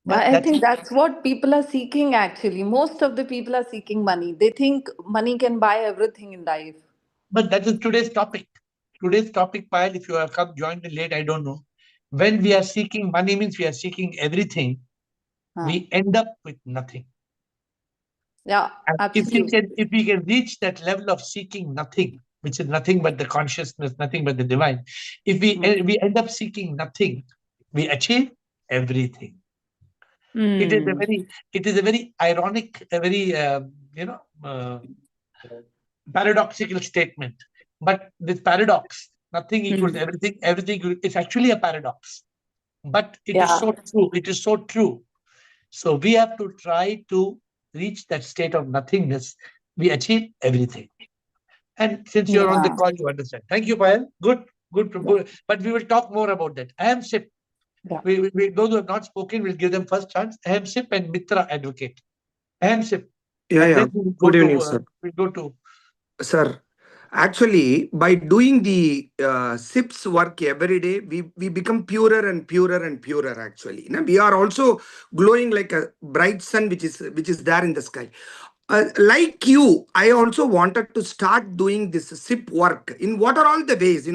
I think that's what people are seeking actually. Most of the people are seeking money. They think money can buy everything in life. But that is today's topic. Today's topic, Payal, if you have come joined late, I don't know. When we are seeking money means we are seeking everything. We end up with nothing. Yeah, absolutely. If we can reach that level of seeking nothing, which is nothing but the consciousness, nothing but the divine, if we end up seeking nothing, we achieve everything. It is a very ironic, a very paradoxical statement. But this paradox, nothing equals everything, everything is actually a paradox. But it is so true. It is so true. So we have to try to reach that state of nothingness. We achieve everything. And since you're on the call, you understand. Thank you, Payal. Good. But we will talk more about that. I am Sip. Those who have not spoken, we'll give them first chance. I am Sip and Mitra Advocate. I am Sip. Good evening, sir. We'll go to... Sir, actually, by doing the SIP's work every day, we become purer and purer and purer, actually. We are also glowing like a bright sun which is there in the sky. Like you, I also wanted to start doing this SIP work in what are all the ways,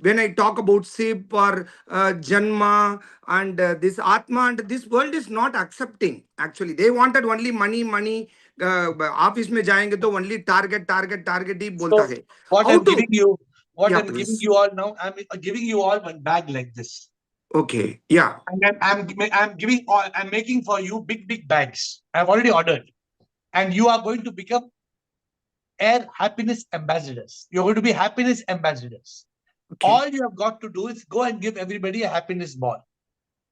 when I talk about SIP or Janma and this Atma, and this world is not accepting. Actually, they wanted only money. Office में जाएंगे तो only target ही बोलता है. What I'm giving you all now, I'm giving you all one bag like this. Okay, yeah. And I'm making for you big bags. I've already ordered. And you are going to become AiR happiness ambassadors. You're going to be happiness ambassadors. Okay. All you have got to do is go and give everybody a happiness ball.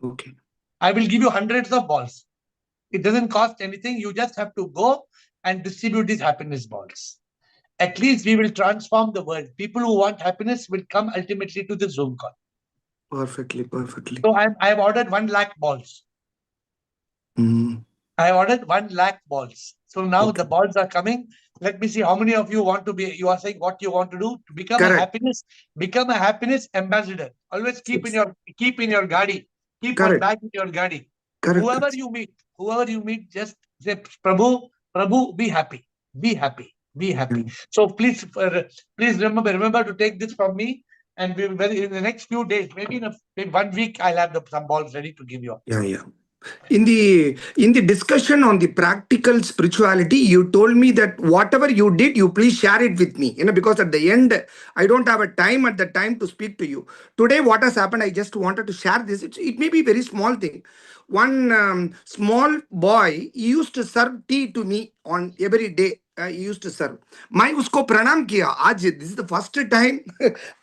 Okay. I will give you hundreds of balls. It doesn't cost anything. You just have to go and distribute these happiness balls. At least we will transform the world. People who want happiness will come ultimately to the Zoom call. Perfectly. So I've ordered 1 lakh balls. I ordered 1 lakh balls. So now the balls are coming. Let me see how many of you want to be. You are saying what you want to do to become a happiness ambassador. Always keep in your gadi. Keep one bag in your gadi. Whoever you meet, just say, Prabhu, be happy. Be happy. So please remember to take this from me. And in the next few days, maybe in 1 week, I'll have some balls ready to give you. Yeah. In the discussion on the practical spirituality, you told me that whatever you did, you please share it with me. Because at the end, I don't have a time at the time to speak to you. Today, what has happened, I just wanted to share this. It may be a very small thing. One small boy, he used to serve tea to me on every day. He used to serve. मैं उसको प्रणाम किया आज. This is the first time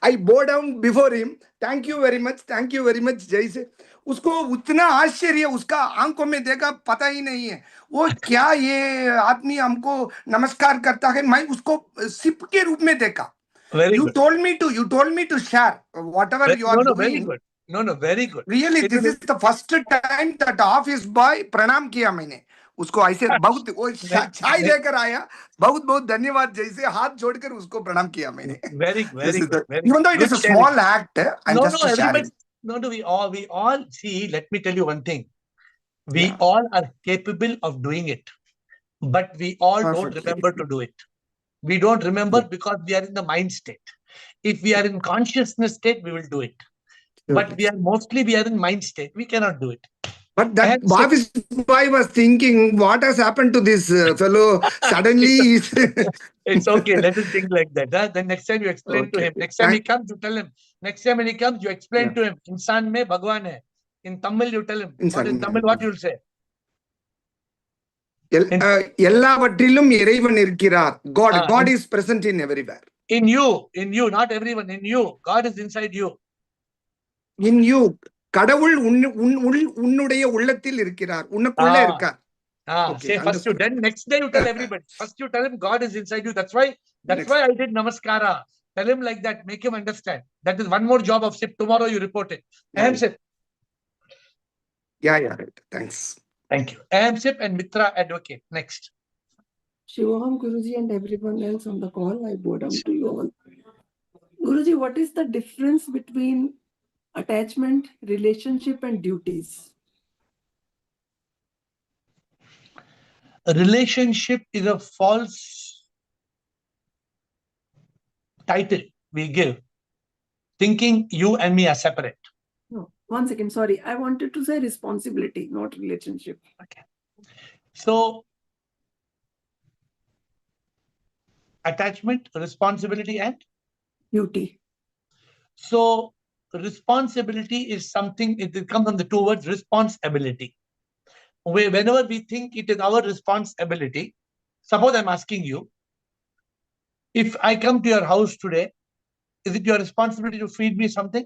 I bow down before him. Thank you very much. जैसे उसको उतना आश्चर्य उसका आंखों में देखा पता ही नहीं है वो क्या ये आदमी हमको नमस्कार करता है. मैं उसको सिप के रूप में देखा. You told me to share whatever you are doing. Very good. Really, this is the first time that office boy प्रणाम किया मैंने उसको. ऐसे बहुत वो चाय लेकर आया. बहुत धन्यवाद जैसे हाथ जोड़कर उसको प्रणाम किया मैंने. Very good. Even though it is a small act, I'm just sharing. We all see, let me tell you one thing. We all are capable of doing it, but we all don't remember to do it. We don't remember because we are in the mind state. If we are in consciousness state, we will do it. But we are in mind state. We cannot do it. But that office boy was thinking, what has happened to this fellow? Suddenly, it's okay. Let us think like that. Then next time you explain to him. Next time he comes, you tell him. Next time when he comes, you explain to him. Insan mein Bhagwan hai. In Tamil, you tell him. In Tamil, what you will say? எல்லாவற்றிலும் இறைவன் இருக்கிறார். God is present in everywhere. In you, not everyone. In you, God is inside you. In you, கடவுள் உன்னுடைய உள்ளத்தில் இருக்கிறார், உனக்குள்ள இருக்கார். Say first you, then next day you tell everybody. First you tell him God is inside you. That's why I did namaskara. Tell him like that. Make him understand. That is one more job of SIP. Tomorrow you report it. I am SIP. Yeah, right. Thanks. Thank you. I am SIP and Mitra advocate. Next. Shivoham, Guruji, and everyone else on the call, I bow down to you all. Guruji, what is the difference between attachment, relationship, and duties? A relationship is a false title we give, thinking you and me are separate. No, one second, sorry. I wanted to say responsibility, not relationship. Okay. So, attachment, responsibility, and duty. So, responsibility is something, it comes from the two words responsibility. Whenever we think it is our responsibility, suppose I'm asking you, if I come to your house today, is it your responsibility to feed me something?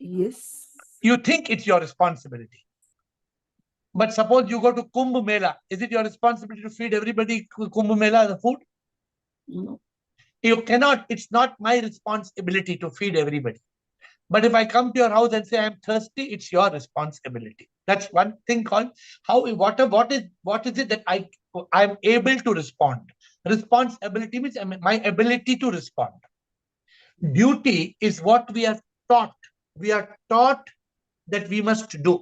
Yes. You think it's your responsibility. But suppose you go to Kumbh Mela, is it your responsibility to feed everybody Kumbh Mela the food? No. You cannot, it's not my responsibility to feed everybody. But if I come to your house and say I'm thirsty, it's your responsibility. That's one thing called what is it that I'm able to respond. Responsibility means my ability to respond. Duty is what we are taught. We are taught that we must do.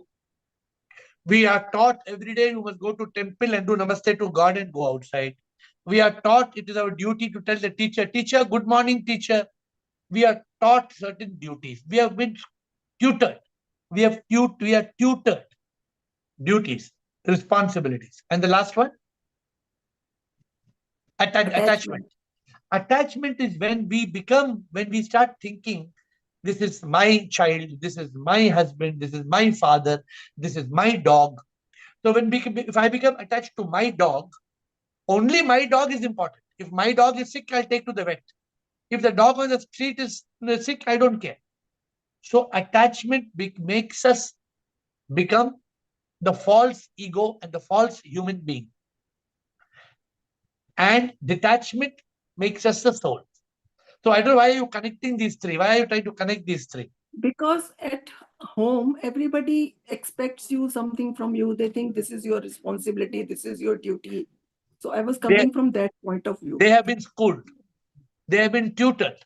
We are taught every day you must go to temple and do namaste to God and go outside. We are taught it is our duty to tell the teacher, teacher, good morning, teacher. We are taught certain duties. We have been tutored. We are tutored. Duties, responsibilities. And the last one? Attachment. Attachment is when we start thinking, this is my child, this is my husband, this is my father, this is my dog. So if I become attached to my dog, only my dog is important. If my dog is sick, I'll take to the vet. If the dog on the street is sick, I don't care. So attachment makes us become the false ego and the false human being. And detachment makes us the soul. So I don't know why are you connecting these three? Why are you trying to connect these three? Because at home, everybody expects you something from you. They think this is your responsibility, this is your duty. So I was coming from that point of view. They have been schooled. They have been tutored.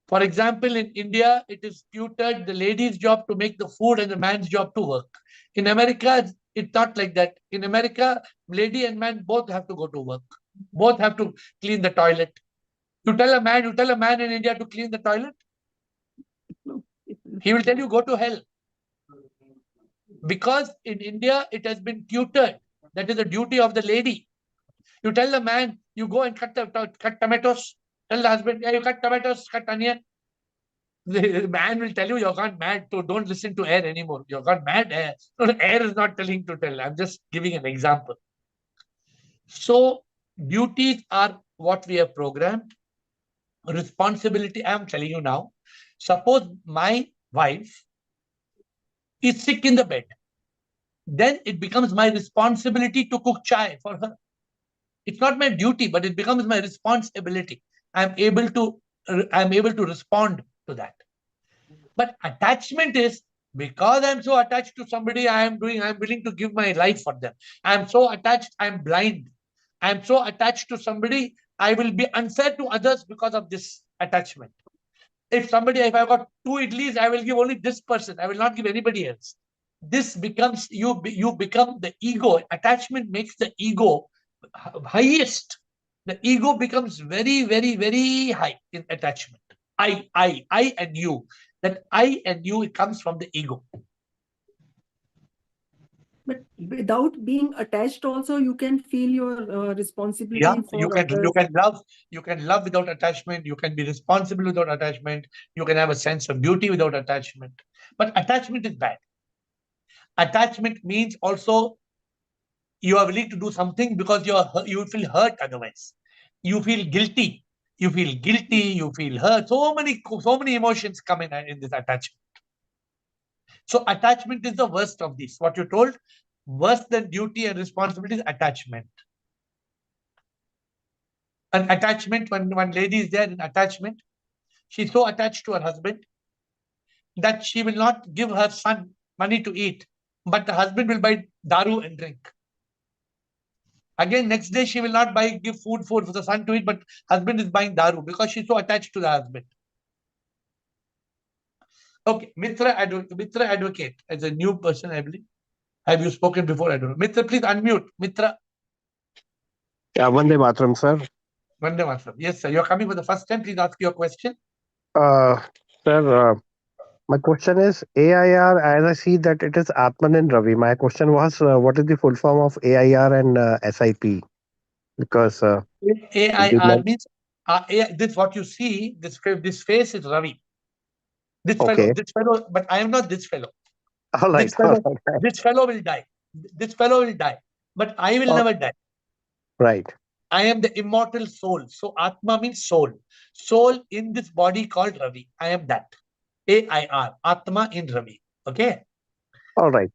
For example, in India, it is tutored the lady's job to make the food and the man's job to work. In America, it's not like that. In America, lady and man both have to go to work. Both have to clean the toilet. You tell a man in India to clean the toilet, he will tell you go to hell. Because in India, it has been tutored. That is the duty of the lady. You tell the man, you go and cut tomatoes. Tell the husband, yeah, you cut tomatoes, cut onion. The man will tell you, you're gone mad. So don't listen to AiR anymore. You're gone mad. AiR is not telling to tell. I'm just giving an example. So duties are what we have programmed. Responsibility, I'm telling you now. Suppose my wife is sick in the bed. Then it becomes my responsibility to cook chai for her. It's not my duty, but it becomes my responsibility. I'm able to respond to that. But attachment is, because I'm so attached to somebody, I'm willing to give my life for them. I'm so attached, I'm blind. I'm so attached to somebody, I will be unfair to others because of this attachment. If I've got 2 idlis, I will give only this person. I will not give anybody else. This becomes, you become the ego. Attachment makes the ego highest. The ego becomes very, very, very high in attachment. I and you. That I and you, it comes from the ego. But without being attached also, you can feel your responsibility for others. You can love without attachment. You can be responsible without attachment. You can have a sense of duty without attachment. But attachment is bad. Attachment means also you are willing to do something because you feel hurt otherwise. You feel guilty. You feel guilty, you feel hurt. So many emotions come in this attachment. So attachment is the worst of these. What you told, worse than duty and responsibility is attachment. An attachment, when one lady is there in attachment, she's so attached to her husband that she will not give her son money to eat, but the husband will buy daru and drink. Again, next day she will not give food for the son to eat, but husband is buying daru because she's so attached to the husband. Okay, Mitra advocate, as a new person, I believe. Have you spoken before? I don't know. Mitra, please unmute. Mitra. Yeah, Vande Mataram, sir. Vande Mataram. Yes, sir. You're coming for the first time. Please ask your question. Sir, my question is AiR, as I see that it is Atman and Ravi. My question was, what is the full form of AiR and SIP? Because AiR means, this what you see, this face is Ravi. This fellow, but I am not this fellow. All right. This fellow will die. This fellow will die, but I will never die. Right. I am the immortal soul. So Atma means soul. Soul in this body called Ravi. I am that. AiR. Atma in Ravi. Okay. All right.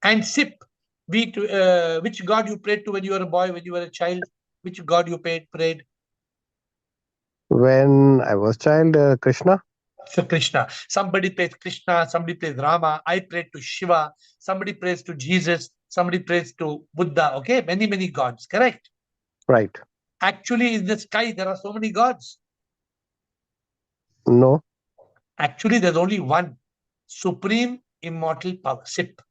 And SIP. Which God you prayed to when you were a boy, when you were a child? Which God you prayed? When I was child, Krishna. So Krishna. Somebody prays Krishna, somebody prays Rama. I prayed to Shiva. Somebody prays to Jesus. Somebody prays to Buddha. Okay, many gods. Correct. Right. Actually, in the sky there are so many gods. No. Actually, there's only one supreme immortal power. SIP.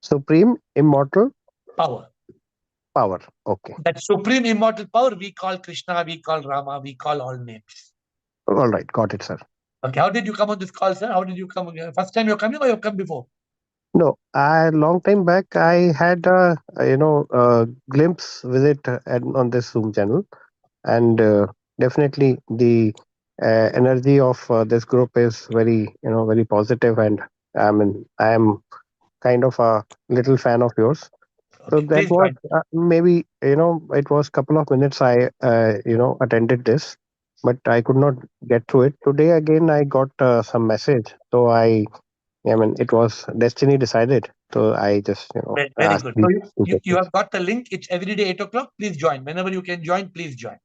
Supreme immortal power. Power. Okay. That supreme immortal power we call Krishna, we call Rama, we call all names. All right, got it, sir. Okay, how did you come on this call, sir? How did you come? First time you're coming or you've come before? No, long time back, I had a glimpse visit on this Zoom channel, and definitely the energy of this group is very positive, and I am kind of a little fan of yours. So that was maybe it was a couple of minutes I attended this, but I could not get through it. Today again I got some message, so I mean it was destiny decided. So I just very good. So you have got the link. It's every day 8 o'clock. Please join. Whenever you can join, please join.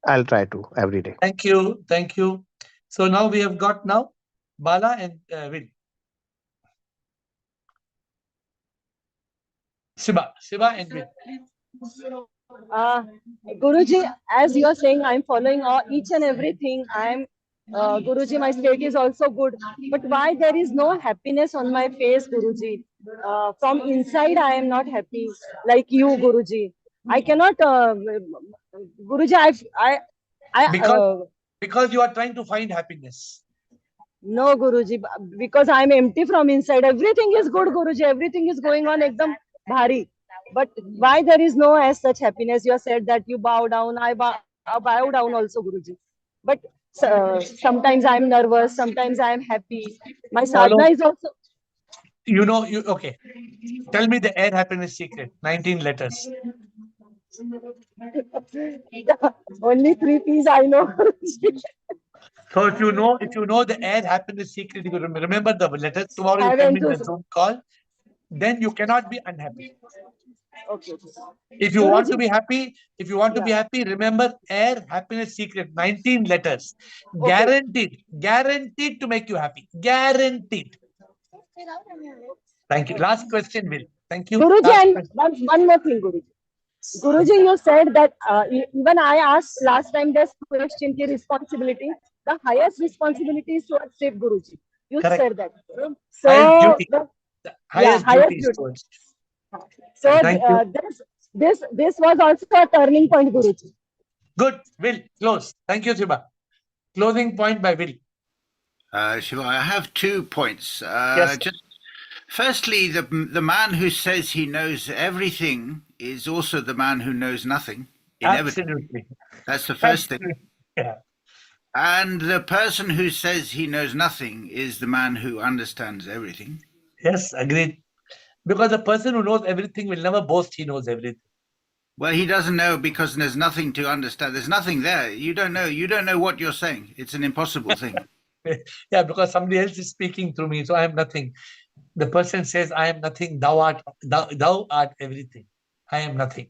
I'll try to every day. Thank you. Thank you. So now we have got Bala and Will. Shiva and Will. Guruji, as you are saying, I'm following each and everything. Guruji, my state is also good. But why there is no happiness on my face, Guruji? From inside, I am not happy like you, Guruji. I cannot, Guruji, because you are trying to find happiness. No, Guruji, because I'm empty from inside. Everything is good, Guruji. Everything is going on ekdam bhari. But why there is no as such happiness? You have said that you bow down. I bow down also, Guruji. But sometimes I'm nervous. Sometimes I'm happy. My sadhana is also. Okay. Tell me the AiR happiness secret. 19 letters. Only 3 P's I know. So if you know the AiR happiness secret, you remember the letters. Tomorrow you come in the Zoom call. Then you cannot be unhappy. Okay. If you want to be happy, remember AiR happiness secret. 19 letters. Guaranteed to make you happy. Guaranteed. Thank you. Last question, Will. Thank you. Guruji, and one more thing, Guruji. Guruji, you said that even I asked last time this question, ki responsibility, the highest responsibility is towards Shiv, Guruji. You said that. So, highest duty. So this was also a turning point, Guruji. Good. Will, close. Thank you, Shiva. Closing point by Will. Shiva, I have 2 points. Yes. Firstly, the man who says he knows everything is also the man who knows nothing. Absolutely. That's the first thing. Yeah. And the person who says he knows nothing is the man who understands everything. Yes, agreed. Because the person who knows everything will never boast he knows everything. Well, he doesn't know because there's nothing to understand. There's nothing there. You don't know. You don't know what you're saying. It's an impossible thing. Yeah, because somebody else is speaking through me, so I am nothing. The person says, I am nothing, thou art everything. I am nothing.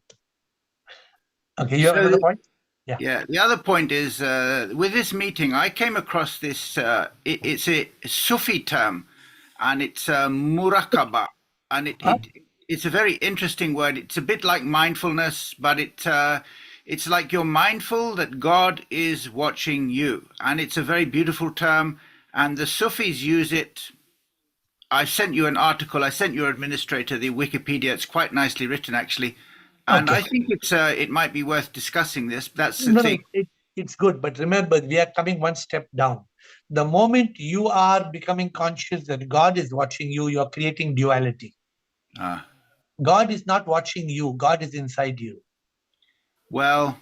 Okay, you have another point? Yeah. Yeah. The other point is, with this meeting, I came across this, it's a Sufi term, and it's murakaba. And it's a very interesting word. It's a bit like mindfulness, but it's like you're mindful that God is watching you. And it's a very beautiful term. And the Sufis use it. I sent you an article. I sent your administrator the Wikipedia. It's quite nicely written, actually. And I think it might be worth discussing this. That's the thing. It's good. But remember, we are coming one step down. The moment you are becoming conscious that God is watching you, you're creating duality. God is not watching you. God is inside you. Well,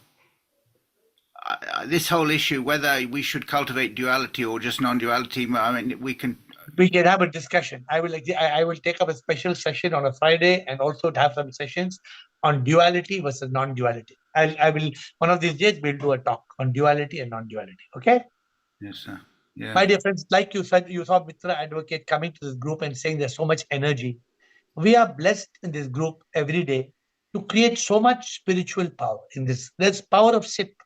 this whole issue, whether we should cultivate duality or just non-duality, I mean, we can have a discussion. I will take up a special session on a Friday and also have some sessions on duality versus non-duality. I will one of these days we'll do a talk on duality and non-duality. Okay? Yes, sir. Yeah. My dear friends, like you said, you saw Mitra Advocate coming to this group and saying there's so much energy. We are blessed in this group every day to create so much spiritual power in this. There's power of sit.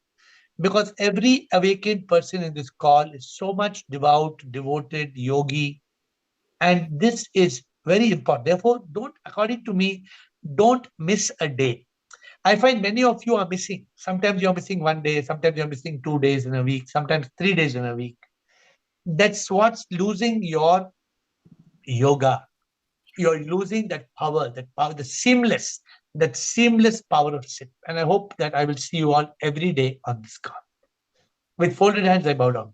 Because every awakened person in this call is so much devoted, yogi. And this is very important. Therefore, according to me, don't miss a day. I find many of you are missing. Sometimes you're missing 1 day, sometimes you're missing 2 days in a week, sometimes 3 days in a week. That's what's losing your yoga. You're losing that power, the seamless power of sit. And I hope that I will see you all every day on this call. With folded hands, I bow down.